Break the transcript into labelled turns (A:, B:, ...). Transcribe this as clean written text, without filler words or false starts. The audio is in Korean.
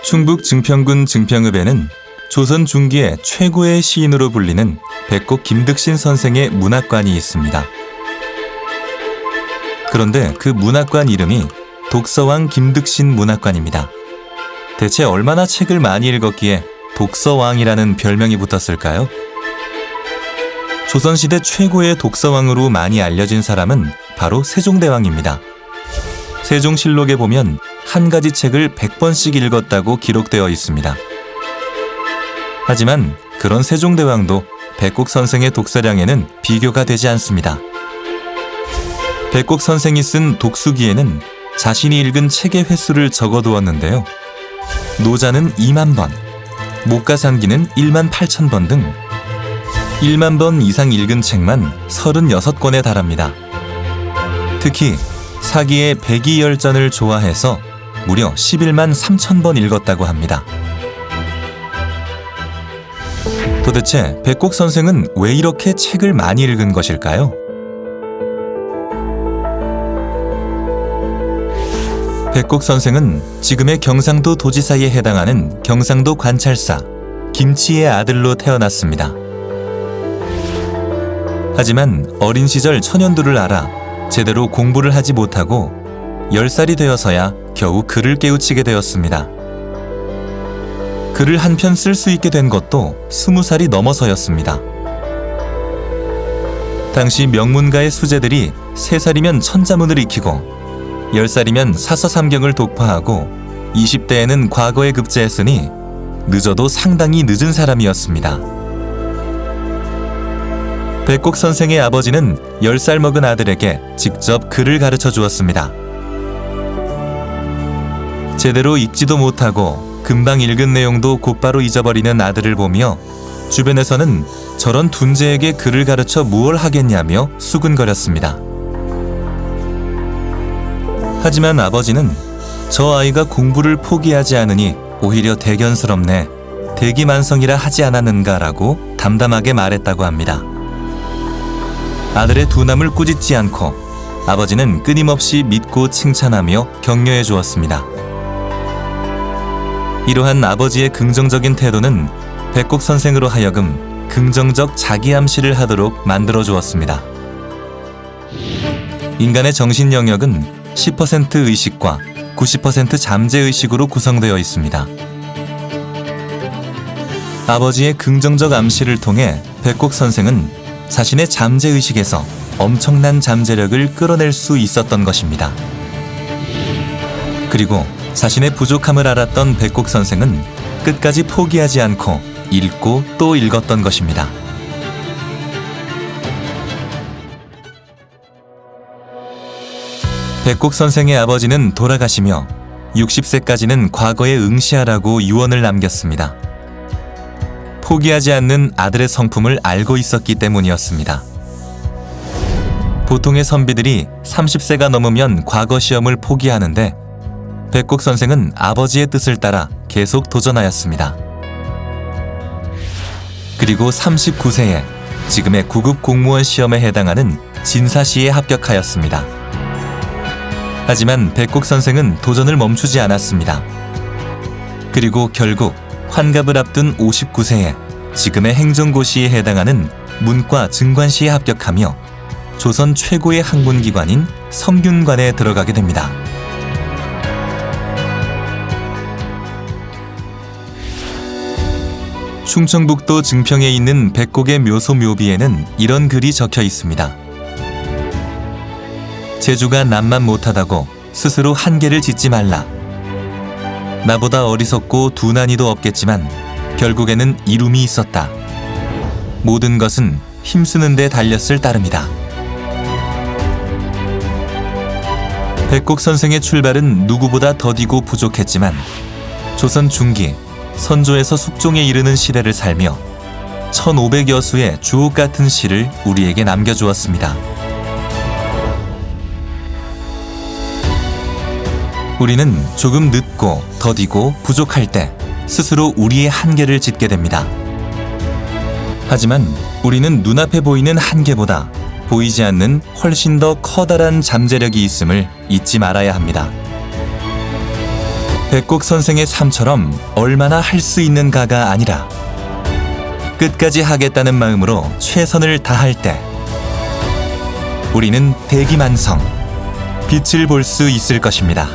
A: 충북 증평군 증평읍에는 조선 중기의 최고의 시인으로 불리는 백곡 김득신 선생의 문학관이 있습니다. 그런데 그 문학관 이름이 독서왕 김득신 문학관입니다. 대체 얼마나 책을 많이 읽었기에 독서왕이라는 별명이 붙었을까요? 조선시대 최고의 독서왕으로 많이 알려진 사람은 바로 세종대왕입니다. 세종실록에 보면 한 가지 책을 100번씩 읽었다고 기록되어 있습니다. 하지만 그런 세종대왕도 백곡 선생의 독서량에는 비교가 되지 않습니다. 백곡 선생이 쓴 독수기에는 자신이 읽은 책의 횟수를 적어두었는데요. 노자는 2만 번, 목가상기는 1만 8천 번 등 1만 번 이상 읽은 책만 36권에 달합니다. 특히 사기의 백이열전을 좋아해서 무려 11만 3천 번 읽었다고 합니다. 도대체 백곡 선생은 왜 이렇게 책을 많이 읽은 것일까요? 백곡 선생은 지금의 경상도 도지사에 해당하는 경상도 관찰사 김치의 아들로 태어났습니다. 하지만 어린 시절 천연두를 알아 제대로 공부를 하지 못하고 10살이 되어서야 겨우 글을 깨우치게 되었습니다. 글을 한 편 쓸 수 있게 된 것도 20살이 넘어서였습니다. 당시 명문가의 수재들이 3살이면 천자문을 익히고 10살이면 사서삼경을 독파하고 20대에는 과거에 급제했으니 늦어도 상당히 늦은 사람이었습니다. 백곡 선생의 아버지는 10살 먹은 아들에게 직접 글을 가르쳐 주었습니다. 제대로 읽지도 못하고 금방 읽은 내용도 곧바로 잊어버리는 아들을 보며 주변에서는 저런 둔재에게 글을 가르쳐 무얼 하겠냐며 수근거렸습니다. 하지만 아버지는 저 아이가 공부를 포기하지 않으니 오히려 대견스럽네, 대기만성이라 하지 않았는가라고 담담하게 말했다고 합니다. 아들의 둔함을 꾸짖지 않고 아버지는 끊임없이 믿고 칭찬하며 격려해 주었습니다. 이러한 아버지의 긍정적인 태도는 백곡 선생으로 하여금 긍정적 자기암시를 하도록 만들어 주었습니다. 인간의 정신 영역은 10% 의식과 90% 잠재의식으로 구성되어 있습니다. 아버지의 긍정적 암시를 통해 백곡 선생은 자신의 잠재의식에서 엄청난 잠재력을 끌어낼 수 있었던 것입니다. 그리고 자신의 부족함을 알았던 백곡 선생은 끝까지 포기하지 않고 읽고 또 읽었던 것입니다. 백곡 선생의 아버지는 돌아가시며 60세까지는 과거에 응시하라고 유언을 남겼습니다. 포기하지 않는 아들의 성품을 알고 있었기 때문이었습니다. 보통의 선비들이 30세가 넘으면 과거 시험을 포기하는데 백곡 선생은 아버지의 뜻을 따라 계속 도전하였습니다. 그리고 39세에 지금의 구급 공무원 시험에 해당하는 진사시에 합격하였습니다. 하지만 백곡 선생은 도전을 멈추지 않았습니다. 그리고 결국 환갑을 앞둔 59세에 지금의 행정고시에 해당하는 문과 증관시에 합격하며 조선 최고의 학문기관인 성균관에 들어가게 됩니다. 충청북도 증평에 있는 백곡의 묘소 묘비에는 이런 글이 적혀 있습니다. 재주가 남만 못하다고 스스로 한계를 짓지 말라. 나보다 어리석고 둔한이도 없겠지만 결국에는 이룸이 있었다. 모든 것은 힘쓰는 데 달렸을 따름이다. 백곡 선생의 출발은 누구보다 더디고 부족했지만 조선 중기 선조에서 숙종에 이르는 시대를 살며 1500여 수의 주옥 같은 시를 우리에게 남겨주었습니다. 우리는 조금 늦고 더디고 부족할 때 스스로 우리의 한계를 짓게 됩니다. 하지만 우리는 눈앞에 보이는 한계보다 보이지 않는 훨씬 더 커다란 잠재력이 있음을 잊지 말아야 합니다. 백곡 선생의 삶처럼 얼마나 할 수 있는가가 아니라 끝까지 하겠다는 마음으로 최선을 다할 때 우리는 대기만성, 빛을 볼 수 있을 것입니다.